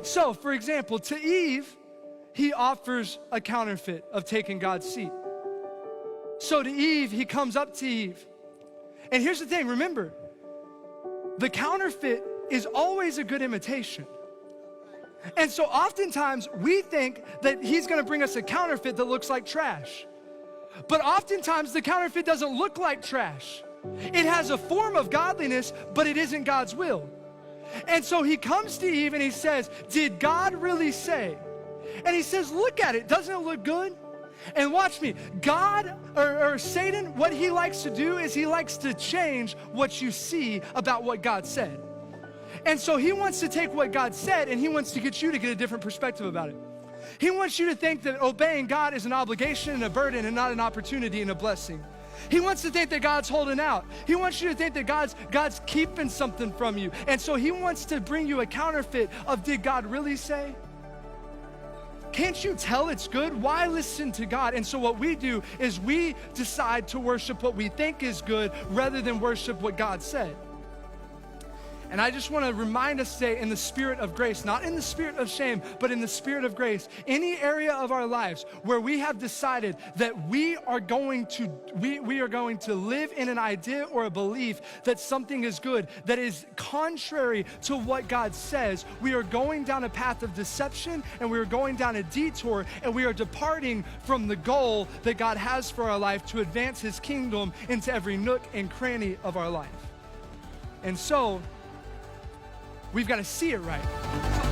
So, for example, to Eve, he offers a counterfeit of taking God's seat. So to Eve, he comes up to Eve. And here's the thing, remember, the counterfeit is always a good imitation. And so oftentimes we think that he's gonna bring us a counterfeit that looks like trash. But oftentimes the counterfeit doesn't look like trash. It has a form of godliness, but it isn't God's will. And so he comes to Eve and he says, did God really say? And he says, look at it, doesn't it look good? And watch me, God or Satan, what he likes to do is he likes to change what you see about what God said. And so he wants to take what God said and he wants to get you to get a different perspective about it. He wants you to think that obeying God is an obligation and a burden and not an opportunity and a blessing. He wants to think that God's holding out. He wants you to think that God's keeping something from you. And so he wants to bring you a counterfeit of, did God really say? Can't you tell it's good? Why listen to God? And so what we do is we decide to worship what we think is good rather than worship what God said. And I just want to remind us today, in the spirit of grace, not in the spirit of shame, but in the spirit of grace, any area of our lives where we have decided that we are going to live in an idea or a belief that something is good, that is contrary to what God says, we are going down a path of deception and we are going down a detour and we are departing from the goal that God has for our life to advance his kingdom into every nook and cranny of our life. And so, we've got to see it right.